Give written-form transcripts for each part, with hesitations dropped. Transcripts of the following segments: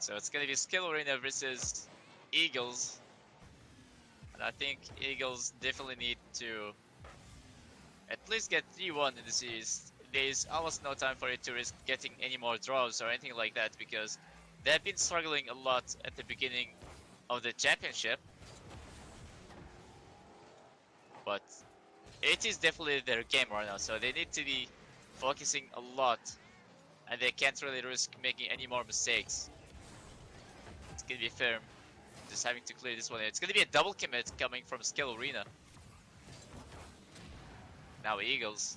So it's gonna be Skill Arena versus Eagles. And I think Eagles definitely need to at least get 3-1 in the series. There's almost no time for it to risk getting any more draws or anything like that because they've been struggling a lot at the beginning of the championship. But it is definitely their game right now, so they need to be focusing a lot and they can't really risk making any more mistakes. It's gonna be firm, just having to clear this one. It's gonna be a double commit coming from Skill Arena. Now Eagles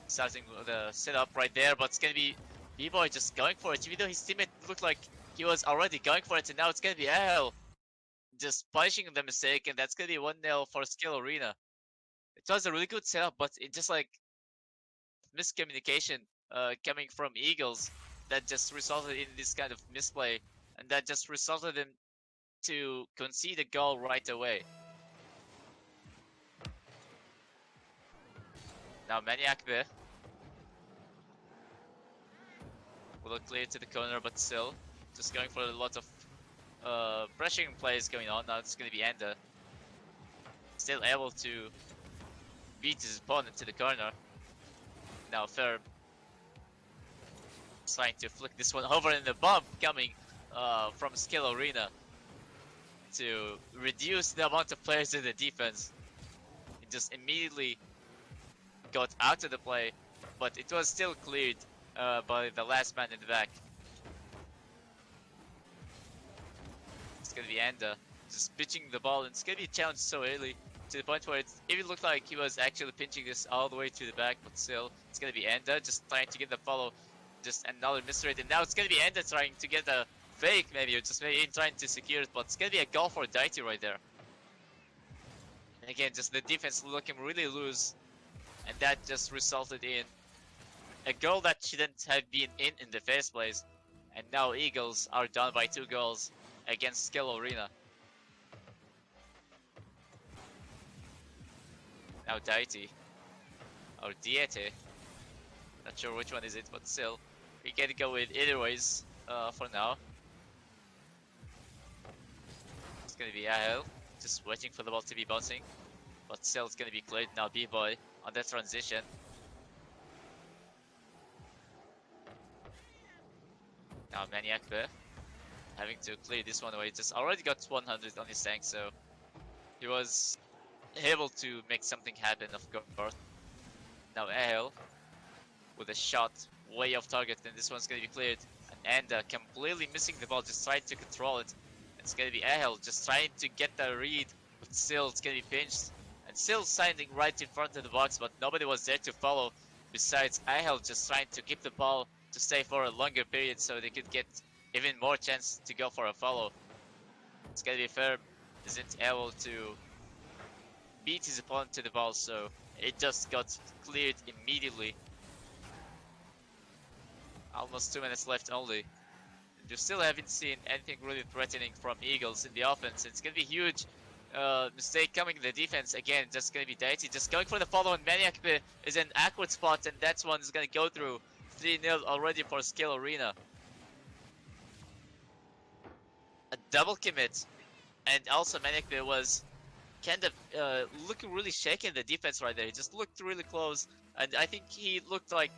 starting the setup right there, but it's gonna be B-Boy just going for it, even though his teammate looked like he was already going for it, and now it's gonna be Ahel just punishing the mistake, and that's gonna be 1-0 for Skill Arena. It was a really good setup, but it just like miscommunication coming from Eagles that just resulted in this kind of misplay, and that just resulted in to concede a goal right away. Now Maniac there will look clear to the corner, but still just going for a lot of pressuring plays going on. Now it's going to be Ender still able to beat his opponent to the corner. Now Ferb trying to flick this one over, in the bump coming from Skill Arena to reduce the amount of players in the defense. It just immediately got out of the play, but it was still cleared by the last man in the back. It's gonna be Ender just pitching the ball, and it's gonna be challenged so early to the point where it even looked like he was actually pinching this all the way to the back, but still, it's gonna be Ender just trying to get the follow. Just another misread, and now it's gonna be Ender trying to get a fake, maybe, or just maybe trying to secure it, but it's gonna be a goal for Daity right there. And again, just the defense looking really loose, and that just resulted in a goal that shouldn't have been in the first place. And now Eagles are down by 2 goals against Skill Arena. Now Daity, or Diete, not sure which one is it, but still, we can go with either ways for now. It's gonna be Ahel, just waiting for the ball to be bouncing, but still it's gonna be cleared. Now B-Boy on that transition. Now Maniac there, having to clear this one away. Just already got 100 on his tank, so he was able to make something happen, of course. Now Ahel with a shot way off target, and this one's gonna be cleared. And completely missing the ball, just trying to control it. It's gonna be Ahel just trying to get the read, but still it's gonna be pinched. And still standing right in front of the box, but nobody was there to follow. Besides, Ahel just trying to keep the ball to stay for a longer period so they could get even more chance to go for a follow. It's gonna be Ferb isn't able to beat his opponent to the ball, so it just got cleared immediately. Almost 2 minutes left only. You still haven't seen anything really threatening from Eagles in the offense. It's gonna be huge mistake coming in the defense. Again, just gonna be Daity just going for the follow, and Maniac is in awkward spot, and that one is gonna go through. 3-0 already for Skill Arena. A double commit, and also Maniac was kind of looking really shaky in the defense right there. He just looked really close, and I think he looked like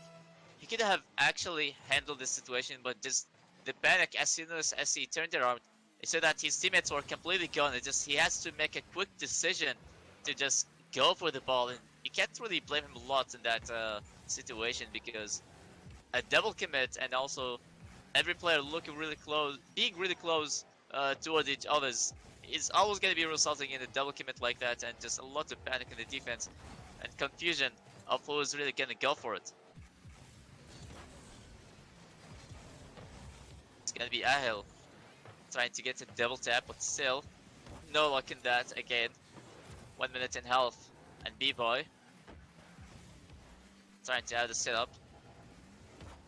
he could have actually handled this situation, but just the panic as soon as he turned around, so that his teammates were completely gone. It just he has to make a quick decision to just go for the ball, and you can't really blame him a lot in that situation because a double commit and also every player looking really close, being really close toward each others is always going to be resulting in a double commit like that, and just a lot of panic in the defense and confusion of who's really going to go for it. It's gonna be Ahel trying to get a double tap, but still no luck in that. Again, 1 minute in health, and B-Boy trying to add a setup,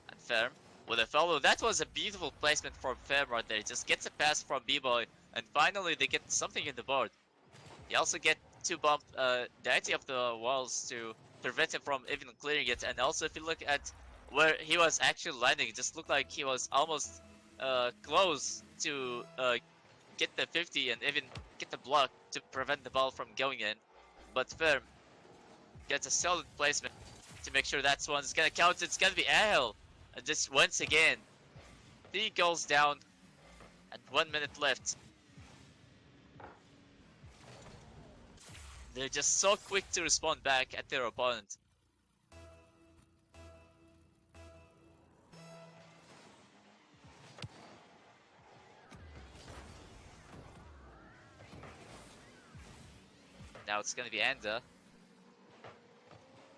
and Ferm with a follow. That was a beautiful placement from Ferm right there. He just gets a pass from B-Boy, and finally they get something in the board. He also get to bump Daity of the walls to prevent him from even clearing it. And also, if you look at where he was actually landing, it just looked like he was almost close to get the 50 and even get the block to prevent the ball from going in. But Firm gets a solid placement to make sure that one's gonna count. It's gonna be Ahel. And just once again, 3 goals down and 1 minute left. They're just so quick to respond back at their opponent. Now it's gonna be Enda.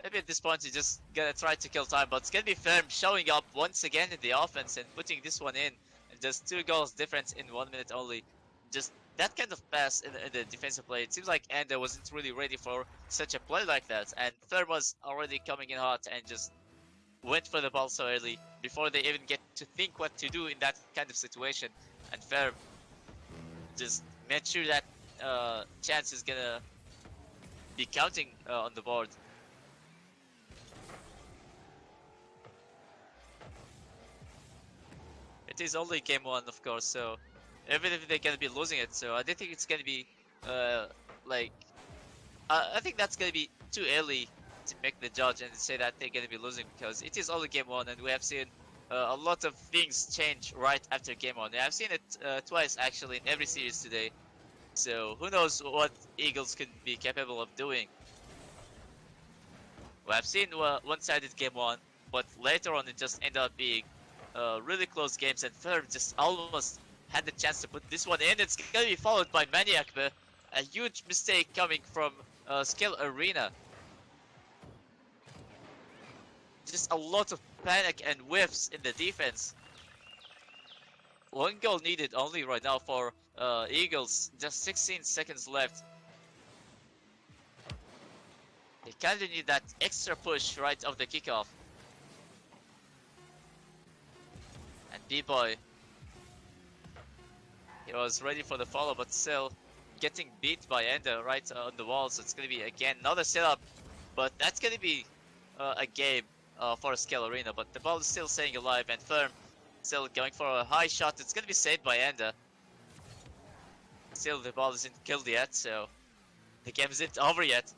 Maybe at this point he's just gonna try to kill time, but it's gonna be Firm showing up once again in the offense and putting this one in. And just 2 goals difference in 1 minute only. Just that kind of pass in the defensive play. It seems like Enda wasn't really ready for such a play like that. And Firm was already coming in hot and just went for the ball so early before they even get to think what to do in that kind of situation. And Firm just made sure that chance is gonna be counting on the board. It is only game 1, of course, so even if they're gonna be losing it, so I don't think it's gonna be uh, like I think that's gonna be too early to make the judge and say that they're gonna be losing, because it is only game 1 and we have seen a lot of things change right after game 1. I've seen it twice actually in every series today, so who knows what Eagles could be capable of doing. We have seen one-sided game 1, but later on it just ended up being really close games, and Ferb just almost had the chance to put this one in. It's gonna be followed by Maniac, but a huge mistake coming from Skill Arena. Just a lot of panic and whiffs in the defense. 1 goal needed only right now for Eagles. Just 16 seconds left. They kind of need that extra push right of the kickoff. And B-Boy, he was ready for the follow, but still getting beat by Ender right on the wall. So it's going to be again another setup, but that's going to be a game for Scale Arena. But the ball is still staying alive, and Firm still going for a high shot. It's going to be saved by Ender. Still, the ball isn't killed yet, so the game isn't over yet.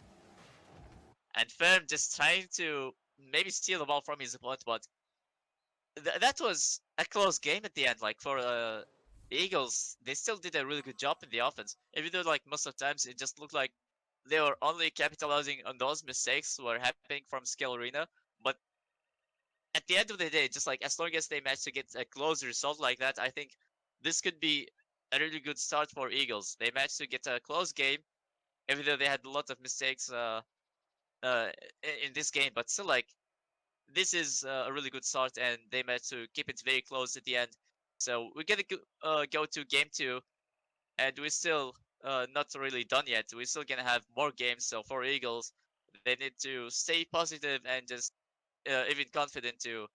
And Firm just trying to maybe steal the ball from his opponent, but that was a close game at the end. Like for the Eagles, they still did a really good job in the offense, even though like most of the times it just looked like they were only capitalizing on those mistakes were happening from Skill Arena. But at the end of the day, just like as long as they managed to get a close result like that, I think this could be a really good start for Eagles. They managed to get a close game, even though they had a lot of mistakes uh, in this game, but still like this is a really good start, and they managed to keep it very close at the end. So we're gonna go to game 2, and we're still not really done yet. We're still gonna have more games. So for Eagles, they need to stay positive and just even confident to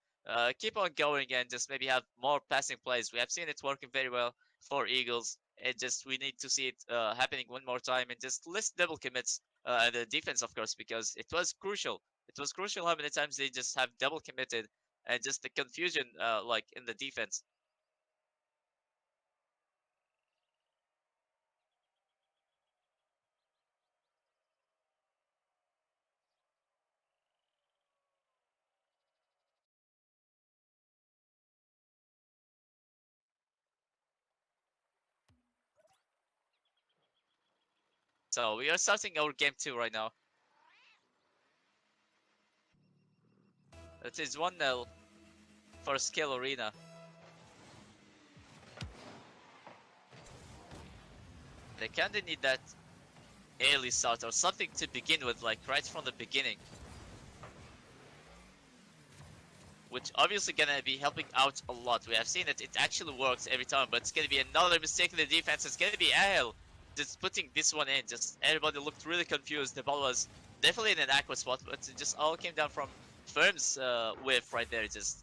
keep on going and just maybe have more passing plays. We have seen it working very well for Eagles. And just we need to see it happening one more time, and just less double commits and the defense, of course, because it was crucial. It was crucial how many times they just have double committed and just the confusion like in the defense. So we are starting our game 2 right now. It is 1-0 for Skill Arena. They kind of need that early start or something to begin with, like right from the beginning, which obviously gonna be helping out a lot. We have seen it actually works every time, but it's gonna be another mistake in the defense. It's gonna be Ahel just putting this one in. Just everybody looked really confused. The ball was definitely in an aqua spot, but it just all came down from Firm's whiff right there. Just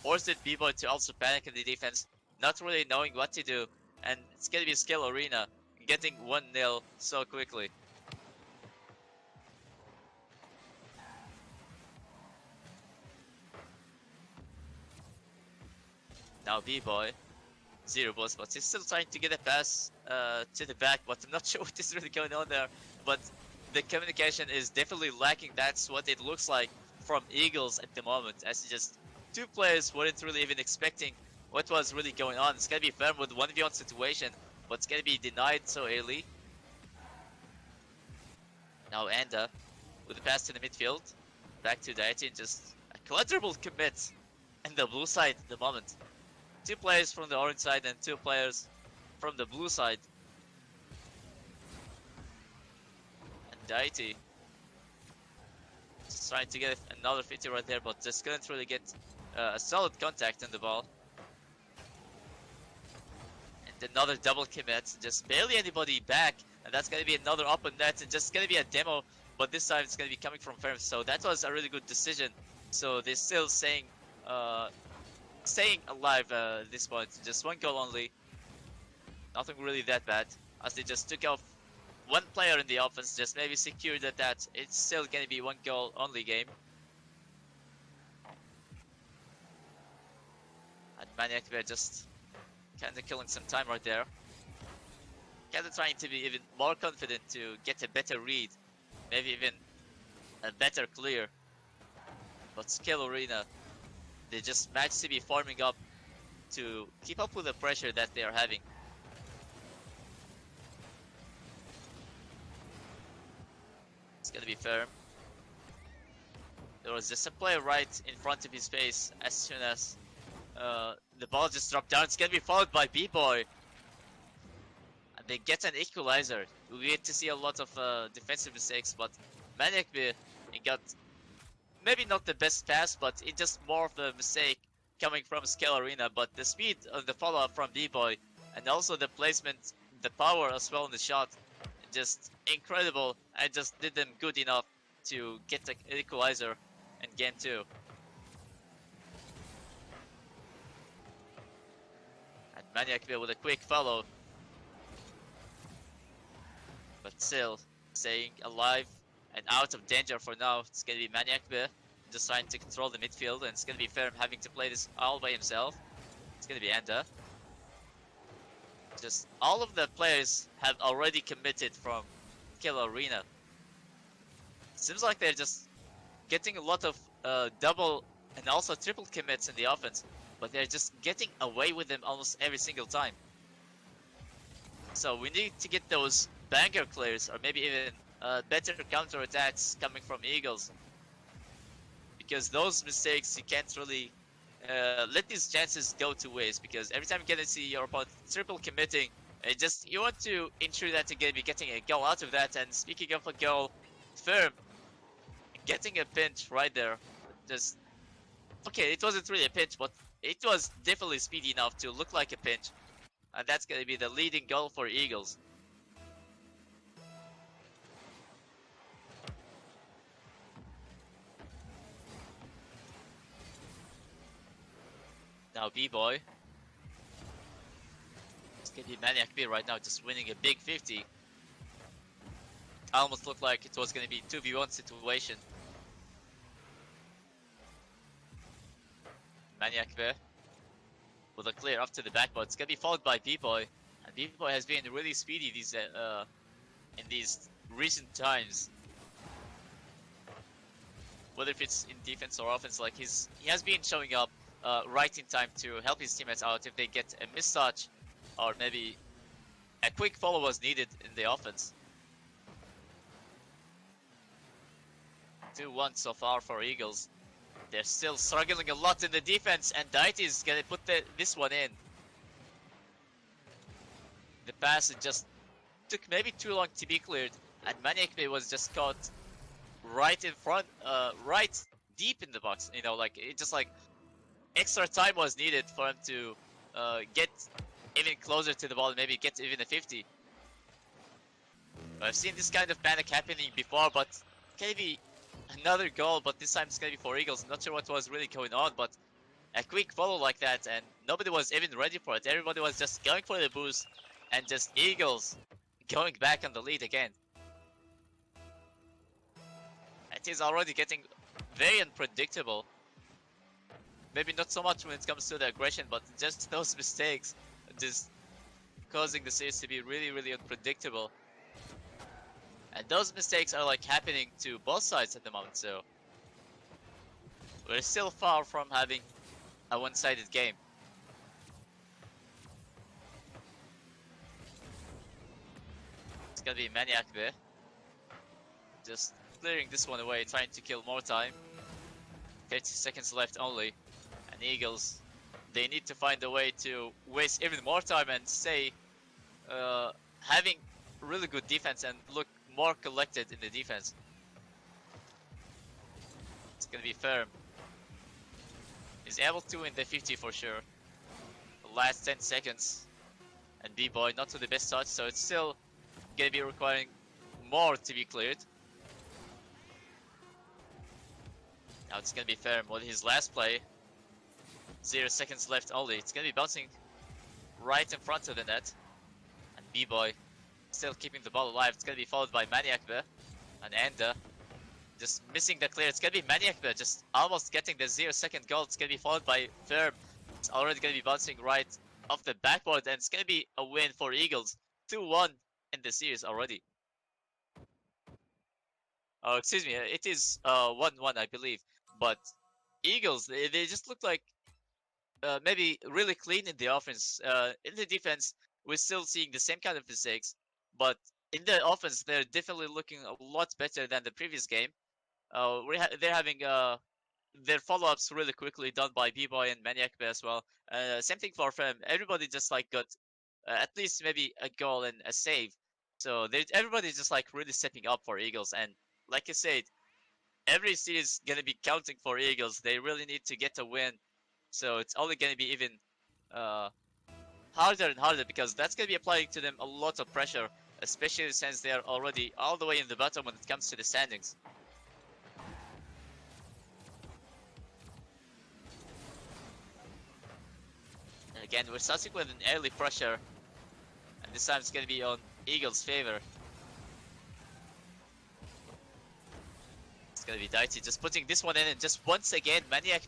forced it B-Boy to also panic in the defense, not really knowing what to do, and it's gonna be Skill Arena getting 1-0 so quickly. Now B-Boy zero boost, but he's still trying to get a pass to the back, but I'm not sure what is really going on there. But the communication is definitely lacking. That's what it looks like from Eagles at the moment, as just two players weren't really even expecting what was really going on. It's gonna be firm with 1v1 situation, but it's gonna be denied so early. Now Anda with the pass to the midfield, back to Deity, and just a quadruple commit in the blue side at the moment. Two players from the orange side and two players from the blue side. And Deity just trying to get another 50 right there, but just couldn't really get a solid contact on the ball. And another double commit, just barely anybody back, and that's gonna be another open net, and just gonna be a demo, but this time it's gonna be coming from Firm. So that was a really good decision. So they're still staying alive at this point. Just one goal only. Nothing really that bad, as they just took off one player in the offense, just maybe secured that it's still gonna be one goal only game. And Maniac Bear just kinda killing some time right there. Kinda trying to be even more confident to get a better read, maybe even a better clear. But Skill Arena, they just managed to be forming up to keep up with the pressure that they are having. It's gonna be firm. There was just a player right in front of his face as soon as the ball just dropped down. It's gonna be followed by B-Boy. And they get an equalizer. We get to see a lot of defensive mistakes, but Maniac Bear, he got maybe not the best pass, but it just more of a mistake coming from Scale Arena. But the speed of the follow-up from B-Boy and also the placement, the power as well in the shot, just incredible, and just did them good enough to get the equalizer in game 2. And Maniac Bear with a quick follow, but still staying alive and out of danger for now. It's gonna be Maniac Bear just trying to control the midfield, and it's gonna be Firm having to play this all by himself. It's gonna be Enda. Just all of the players have already committed from Kill Arena. Seems like they're just getting a lot of double and also triple commits in the offense, but they're just getting away with them almost every single time. So we need to get those banger clears, or maybe even better counter attacks coming from Eagles, because those mistakes you can't really let these chances go to waste, because every time you get to see your opponent triple committing, you want to ensure that you're going to be getting a goal out of that. And speaking of a goal, Firm getting a pinch right there. Just okay, it wasn't really a pinch, but it was definitely speedy enough to look like a pinch, and that's going to be the leading goal for Eagles. Now B-Boy. It's gonna be Maniac B right now, just winning a big 50. Almost looked like it was gonna be 2v1 situation. Maniac B with a clear up to the back, but it's gonna be followed by B-Boy. And B-Boy has been really speedy in these recent times. Whether if it's in defense or offense, like he has been showing up right in time to help his teammates out if they get a mistouch, or maybe a quick follow was needed in the offense. 2-1 so far for Eagles. They're still struggling a lot in the defense, and Deity is gonna put this one in. The pass just took maybe too long to be cleared, and Maniac Bay was just caught right in front, right deep in the box. You know, like it just like extra time was needed for him to get even closer to the ball and maybe get even a 50. I've seen this kind of panic happening before, but maybe another goal, but this time it's gonna be for Eagles. I'm not sure what was really going on, but a quick follow like that, and nobody was even ready for it. Everybody was just going for the boost, and just Eagles going back on the lead again. It is already getting very unpredictable. Maybe not so much when it comes to the aggression, but just those mistakes just causing the series to be really, really unpredictable. And those mistakes are like happening to both sides at the moment, so we're still far from having a one-sided game. It's gonna be Maniac there. Just clearing this one away, trying to kill more time. 30 seconds left only. And Eagles, they need to find a way to waste even more time and stay having really good defense and look more collected in the defense. It's gonna be firm. He's able to win the 50 for sure. The last 10 seconds. And B-Boy not to the best touch, so it's still gonna be requiring more to be cleared. Now it's gonna be firm with his last play. 0 seconds left only. It's gonna be bouncing right in front of the net. And B-Boy still keeping the ball alive. It's gonna be followed by Maniac there. And Enda just missing the clear. It's gonna be Maniac there, just almost getting the 0 second goal. It's gonna be followed by Firm. It's already gonna be bouncing right off the backboard, and it's gonna be a win for Eagles. 2-1 in the series already. Oh, excuse me, it is 1-1 I believe. But Eagles, they just look like maybe really clean in the offense. In the defense, we're still seeing the same kind of mistakes, but in the offense, they're definitely looking a lot better than the previous game. They're having their follow-ups really quickly done by B-Boy and Maniac as well. Same thing for Fem. Everybody just like got at least maybe a goal and a save. So everybody's just like really stepping up for Eagles. And like I said, every series is gonna be counting for Eagles. They really need to get a win. So it's only gonna be even harder and harder, because that's gonna be applying to them a lot of pressure, especially since they are already all the way in the bottom when it comes to the standings. Again, we're starting with an early pressure, and this time it's gonna be on Eagles' favor. It's gonna be Daiti just putting this one in, and just once again, Maniac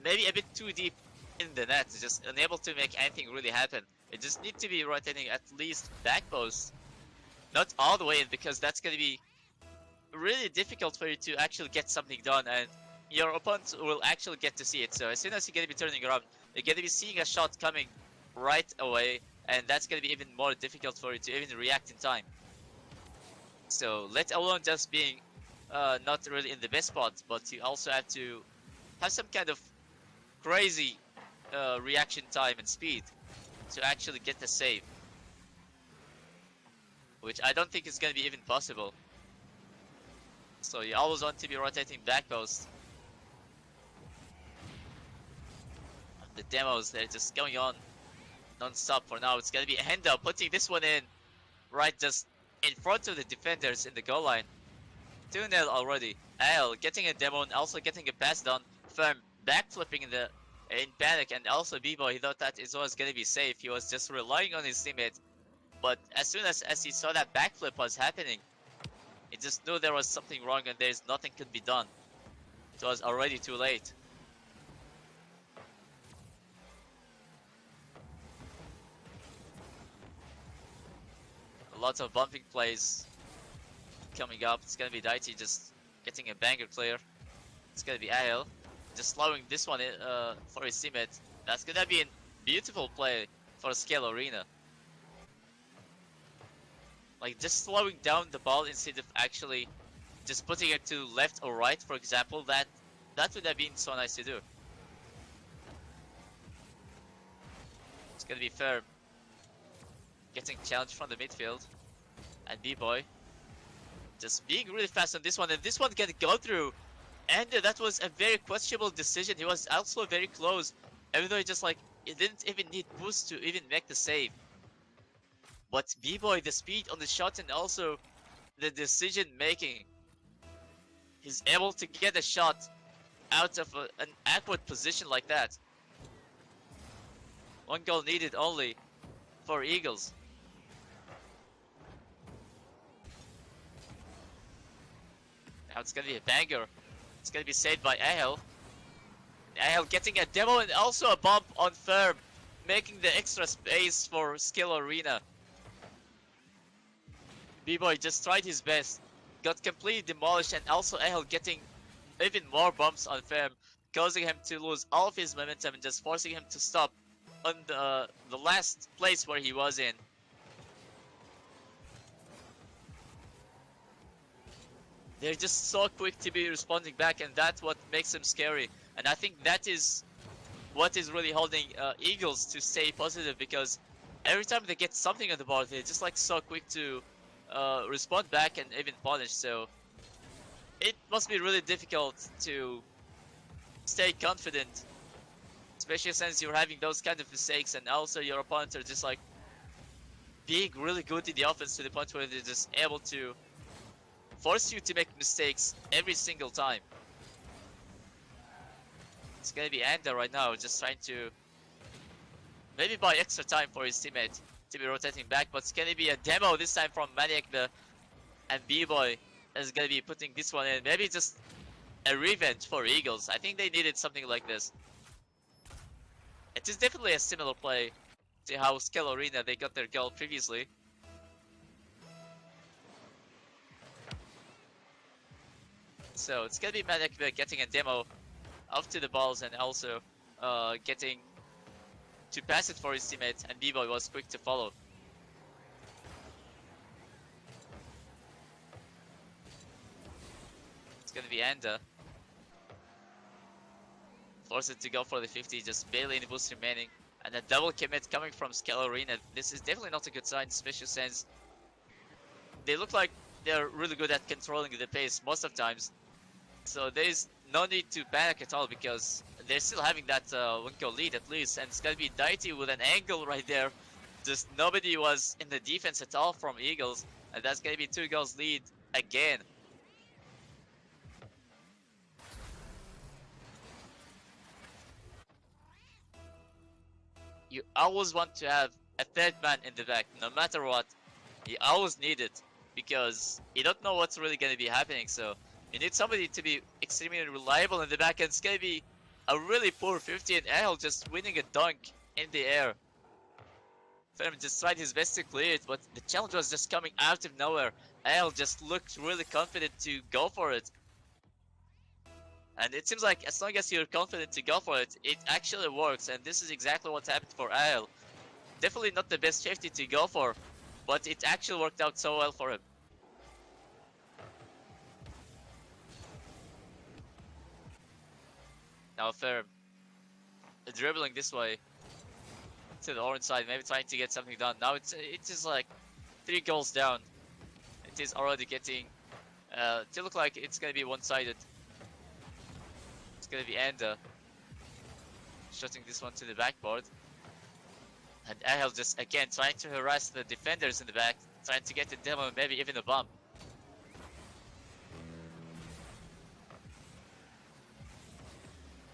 maybe a bit too deep in the net, just unable to make anything really happen. It just needs to be rotating at least back post, not all the way in, because that's gonna be really difficult for you to actually get something done, and your opponent will actually get to see it. So as soon as you're gonna be turning around, you're gonna be seeing a shot coming right away, and that's gonna be even more difficult for you to even react in time. So let alone just being not really in the best spot, but you also have to have some kind of crazy reaction time and speed to actually get the save, which I don't think is gonna be even possible. So you always want to be rotating back post. The demos, they're just going on non-stop for now. It's gonna be Henda putting this one in right just in front of the defenders in the goal line. 2-0 already. Al getting a demo and also getting a pass down. Firm backflipping in panic, and also B-Boy, he thought that it was gonna be safe. He was just relying on his teammate. But as soon as he saw that backflip was happening, he just knew there was something wrong and there's nothing could be done. It was already too late. A lot of bumping plays coming up. It's gonna be Daiti just getting a banger clear. It's gonna be Ahel just slowing this one in, for his teammate. That's gonna be a beautiful play for Scale Arena. Like just slowing down the ball instead of actually just putting it to left or right, for example. That would have been so nice to do. It's gonna be Firm getting challenged from the midfield, and B-Boy just being really fast on this one, and this one can go through. And that was a very questionable decision. He was also very close, even though he just like, he didn't even need boost to even make the save. But B-Boy, the speed on the shot and also the decision making, he's able to get a shot out of an awkward position like that. One goal needed only for Eagles. Now it's gonna be a banger. It's gonna be saved by Ahel. Ahel getting a demo and also a bump on Firm. making the extra space for Skill Arena. B-Boy just tried his best, got completely demolished, and also Ehel getting even more bumps on Ferm, causing him to lose all of his momentum and just forcing him to stop on the last place where he was in. They're just so quick to be responding back, and that's what makes them scary. And I think that is what is really holding Eagles to stay positive, because every time they get something on the board, they're just like so quick to respond back and even punish. So it must be really difficult to stay confident, especially since you're having those kind of mistakes, and also your opponents are just like being really good in the offense to the point where they're just able to force you to make mistakes every single time. It's gonna be Anda right now, just trying to maybe buy extra time for his teammate to be rotating back, but it's gonna be a demo this time from Maniac, and B-Boy is gonna be putting this one in. Maybe just a revenge for Eagles. I think they needed something like this. It is definitely a similar play to how Scale Arena they got their goal previously. So it's gonna be Maniac getting a demo up to the balls and also getting to pass it for his teammate, and B-Boy was quick to follow. It's gonna be Anda. Force it to go for the 50, just barely any boost remaining. And a double commit coming from Scale Arena. This is definitely not a good sign, especially since they look like they're really good at controlling the pace most of the times. So there's no need to panic at all, because they're still having that 1-goal lead at least. And it's gonna be Daiti with an angle right there. Just nobody was in the defense at all from Eagles. And that's gonna be 2 goals lead again. You always want to have a third man in the back, no matter what. You always need it, because you don't know what's really going to be happening, so you need somebody to be extremely reliable in the back, and it's going to be a really poor 50, and Errol just winning a dunk in the air. Ferm just tried his best to clear it, but the challenge was just coming out of nowhere. Errol just looked really confident to go for it. And it seems like as long as you're confident to go for it, it actually works, and this is exactly what happened for Al. Definitely not the best 50 to go for, but it actually worked out so well for him. Now Ferm dribbling this way to the orange side, maybe trying to get something done. Now it is like 3 goals down. It is already getting to look like it's gonna be one-sided. It's gonna be Anda shooting this one to the backboard. And Ahel just again trying to harass the defenders in the back, trying to get the demo, maybe even a bump.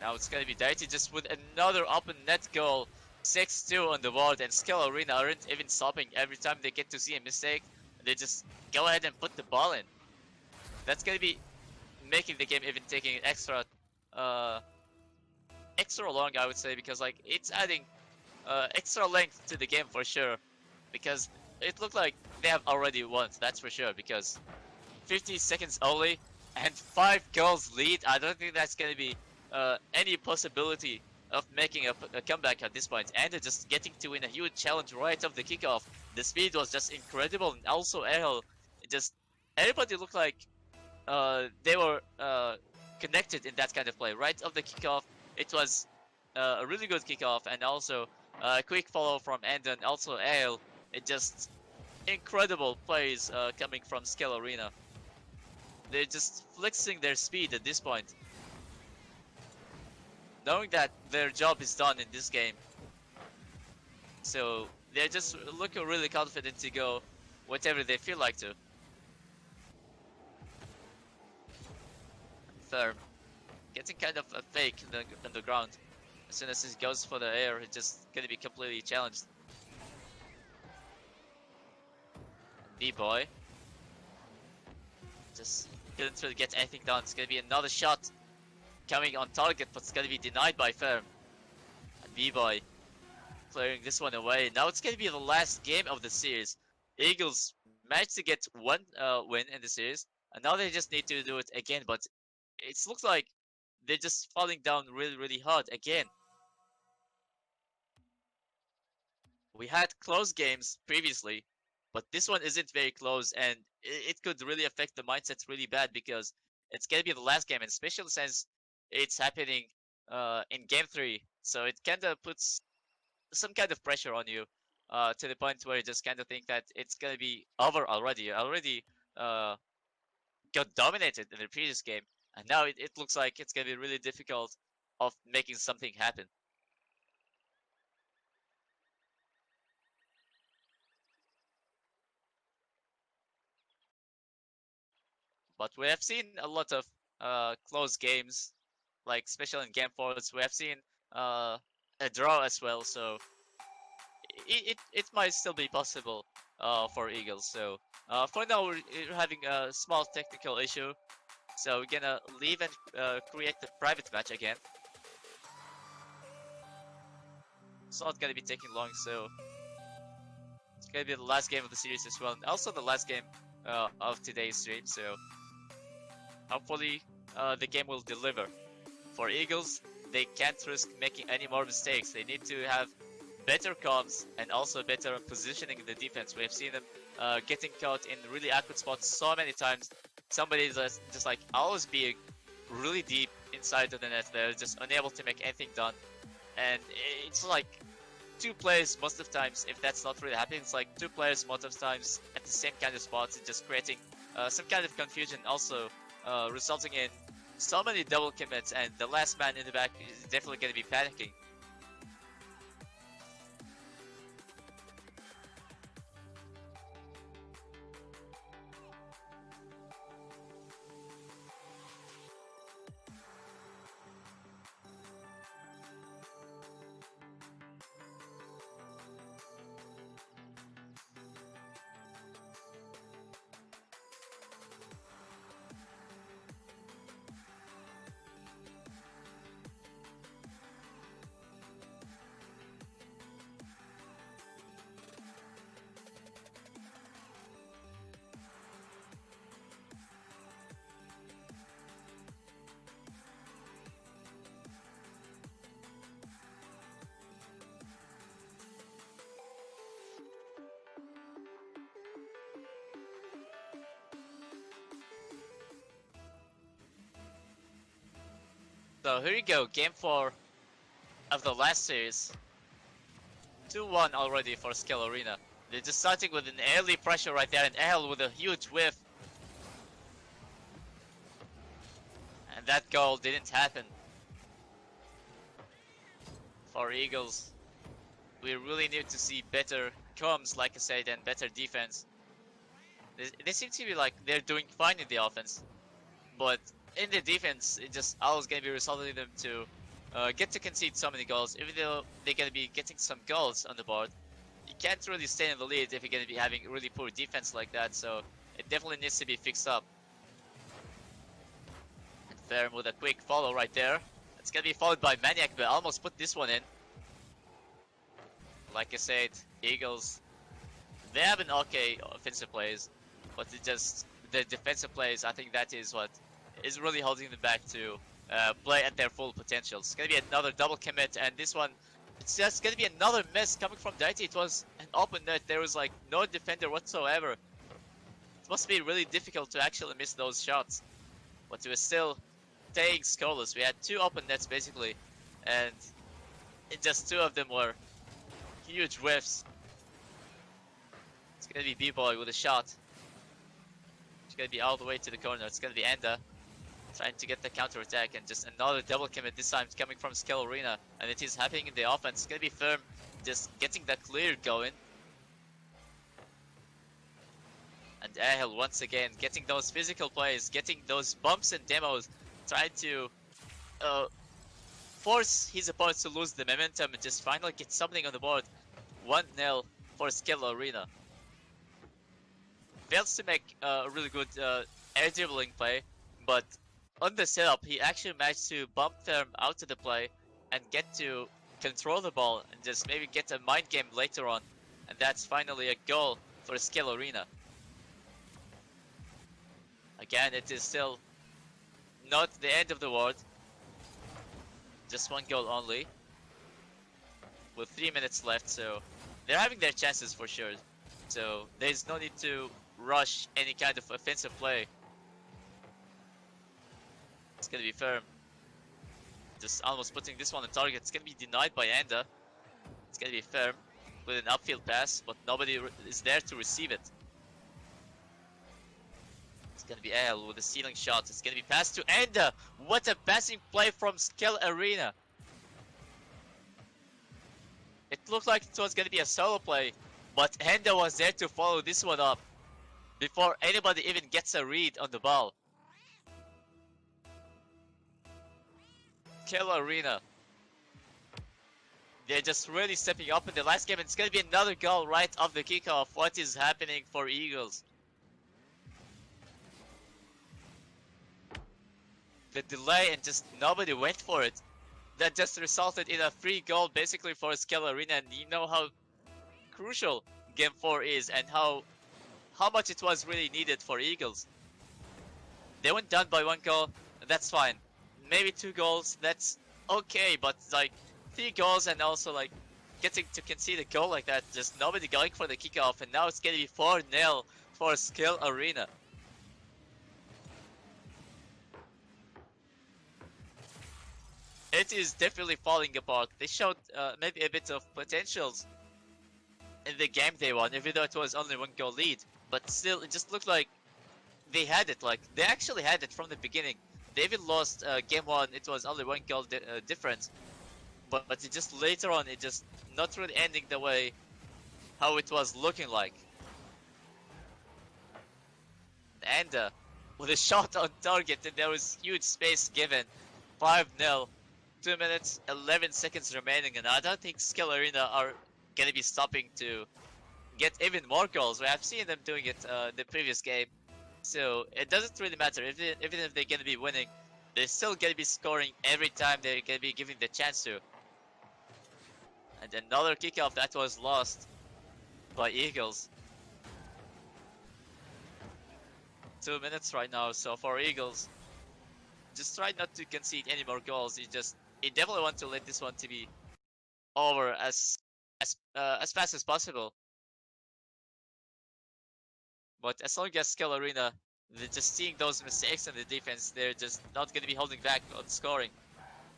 Now it's gonna be Daiti just with another open net goal. 6-2 on the board, and Skill Arena aren't even stopping. Every time they get to see a mistake, they just go ahead and put the ball in. That's gonna be making the game even taking extra long, I would say, because like it's adding extra length to the game for sure, because it looked like they have already won, that's for sure, because 50 seconds only and 5 goals lead. I don't think that's gonna be any possibility of making a comeback at this point, and just getting to win a huge challenge right off the kickoff. The speed was just incredible, and also Errol, just everybody looked like they were connected in that kind of play right off the kickoff. It was a really good kickoff, and also a quick follow from Endon, also Ale. It just incredible plays coming from Scale Arena. They're just flexing their speed at this point, knowing that their job is done in this game. So they're just looking really confident to go whatever they feel like to. Firm getting kind of a fake in the ground. As soon as he goes for the air, it's just gonna be completely challenged. B-Boy just couldn't really get anything done. It's gonna be another shot coming on target, but it's gonna be denied by Firm. And B-Boy clearing this one away. Now it's gonna be the last game of the series. Eagles managed to get one win in the series, and now they just need to do it again. But it looks like they're just falling down really, really hard again. We had close games previously, but this one isn't very close, and it could really affect the mindset really bad because it's gonna be the last game, and especially since it's happening in game three, so it kind of puts some kind of pressure on you to the point where you just kind of think that it's gonna be over already. You already uh, got dominated in the previous game, and now it looks like it's gonna be really difficult of making something happen. But we have seen a lot of close games, like especially in game fours. We have seen uh, a draw as well, so it might still be possible for Eagles. So for now, we're having a small technical issue, so we're gonna leave and create the private match again. It's not gonna be taking long, so it's gonna be the last game of the series as well, and also the last game of today's stream. So hopefully the game will deliver. For Eagles, they can't risk making any more mistakes. They need to have better comms and also better positioning in the defense. We have seen them getting caught in really awkward spots so many times. Somebody is just like always being really deep inside of the net. They're just unable to make anything done. And it's like two players most of the times, if that's not really happening, it's like two players most of the times at the same kind of spots, just creating some kind of confusion, also resulting in so many double commits, and the last man in the back is definitely going to be panicking. So here you go, game 4 of the last series. 2-1 already for Skill Arena. They're just starting with an early pressure right there, and Ehel with a huge whiff. And that goal didn't happen for Eagles. We really need to see better comms, like I said, and better defense. They seem to be like they're doing fine in the offense, but in the defense, it just always gonna be resulting them to get to concede so many goals. Even though they're gonna be getting some goals on the board, you can't really stay in the lead if you're gonna be having really poor defense like that. So it definitely needs to be fixed up. And Ferm with a quick follow right there. It's gonna be followed by Maniac, but almost put this one in. Like I said, Eagles, they have an okay offensive plays, but it just the defensive plays, I think that is what is really holding them back to play at their full potential. It's gonna be another double commit, and this one, it's just gonna be another miss coming from Daiti. It was an open net. There was like no defender whatsoever. It must be really difficult to actually miss those shots, but we were still staying scoreless. We had two open nets basically, and just two of them were huge whiffs. It's gonna be B-Boy with a shot. It's gonna be all the way to the corner. It's gonna be Enda trying to get the counter attack, and just another double commit, this time coming from Skill Arena, and it is happening in the offense. It's gonna be Firm just getting that clear going. And Ahel once again getting those physical plays, getting those bumps and demos, trying to force his opponents to lose the momentum and just finally get something on the board. 1-0 for Skill Arena. Fails to make a really good air dribbling play, but on the setup he actually managed to bump them out of the play and get control the ball and just maybe get a mind game later on. And that's finally a goal for Skill Arena. Again, it is still not the end of the world. Just one goal only. With 3 minutes left, so they're having their chances for sure. So there's no need to rush any kind of offensive play. It's gonna be firm. Just almost putting this one on target. It's gonna be denied by Anda. It's gonna be firm with an upfield pass, but nobody is there to receive it. It's gonna be AL with a ceiling shot. It's gonna be passed to Anda. What a passing play from Skill Arena. It looked like it was gonna be a solo play, but Anda was there to follow this one up before anybody even gets a read on the ball. Skill Arena. They're just really stepping up in the last game, and it's gonna be another goal right off the kickoff. What is happening for Eagles? The delay and just nobody went for it. That just resulted in a free goal basically for Skill Arena, and you know how crucial Game 4 is and how much it was really needed for Eagles. They went down by 1 goal, that's fine. Maybe 2 goals, that's okay, but like 3 goals and also like getting to concede a goal like that, just nobody going for the kickoff, and now it's gonna be 4-0 for Skill Arena. It is definitely falling apart. They showed maybe a bit of potentials in the game they won, even though it was only 1 goal lead. But still, it just looked like they had it. Like they actually had it from the beginning. They even lost game 1. It was only 1 goal difference. But it just later on, it just not really ending the way how it was looking like. And with a shot on target, and there was huge space given. 5-0. 2 minutes, 11 seconds remaining, and I don't think Skill Arena are gonna be stopping to get even more goals. We have seen them doing it in the previous game, so it doesn't really matter. Even if they're gonna be winning, they're still gonna be scoring every time they're gonna be given the chance to. And another kickoff that was lost by Eagles. 2 minutes right now, so for Eagles, just try not to concede any more goals. You definitely want to let this one to be over as fast as possible. But as long as Skill Arena, they're just seeing those mistakes in the defense, they're just not going to be holding back on scoring.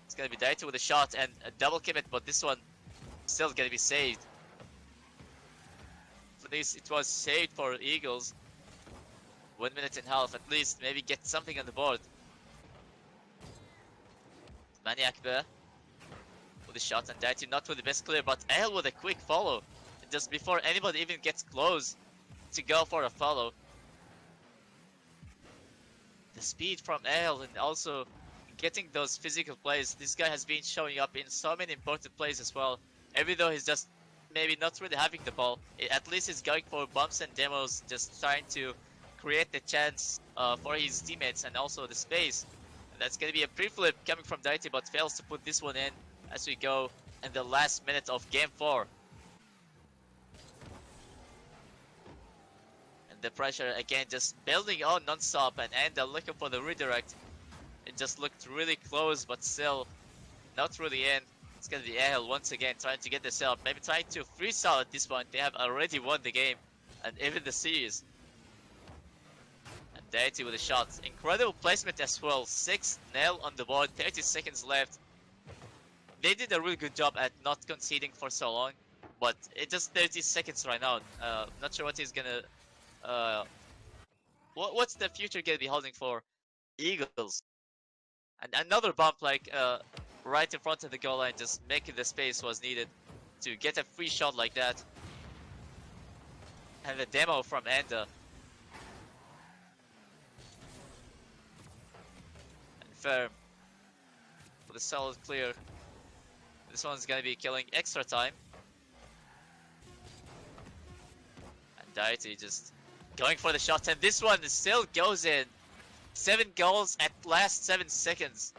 It's going to be Daito with a shot and a double commit, but this one still going to be saved. For this, it was saved for Eagles. 1 minute and a half, at least, maybe get something on the board. Maniac there with a shot, and Daito not with the best clear, but Ale with a quick follow. Just before anybody even gets close to go for a follow. The speed from Ale and also getting those physical plays. This guy has been showing up in so many important plays as well. Even though he's just maybe not really having the ball, at least he's going for bumps and demos, just trying to create the chance for his teammates and also the space. And that's going to be a pre-flip coming from Daito, but fails to put this one in as we go in the last minute of Game 4. And the pressure again just building on non-stop, and Anda looking for the redirect. It just looked really close, but still not really in. It's going to be Ahel once again trying to get the sell, maybe trying to freestyle at this point. They have already won the game and even the series. Daito with a shot. Incredible placement as well. 6-0 on the board, 30 seconds left. They did a really good job at not conceding for so long, but it's just 30 seconds right now. Not sure what he's gonna... what's the future gonna be holding for Eagles? And another bump like right in front of the goal line, just making the space was needed to get a free shot like that. And the demo from Anda. Firm with a solid clear. This one's gonna be killing extra time. And Daito just going for the shot, and this one still goes in. 7 goals at last 7 seconds.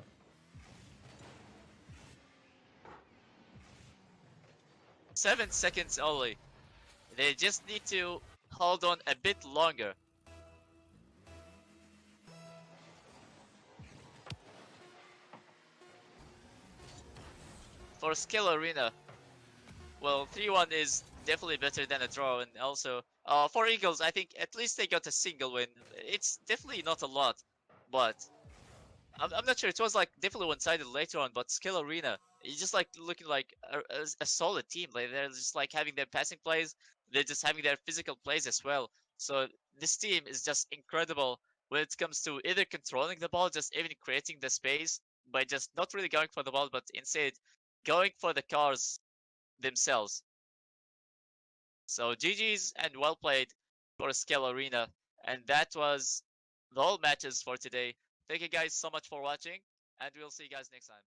7 seconds only. They just need to hold on a bit longer. For Skill Arena, well, 3-1 is definitely better than a draw, and also for Eagles, I think at least they got a single win. It's definitely not a lot, but I'm not sure. It was like definitely one-sided later on, but Skill Arena, it's just like looking like a solid team. Like they're just like having their passing plays, they're just having their physical plays as well. So this team is just incredible when it comes to either controlling the ball, just even creating the space by just not really going for the ball, but instead going for the cars themselves. So GG's and well played for Skill Arena, and that was the whole matches for today. Thank you guys so much for watching, and we'll see you guys next time.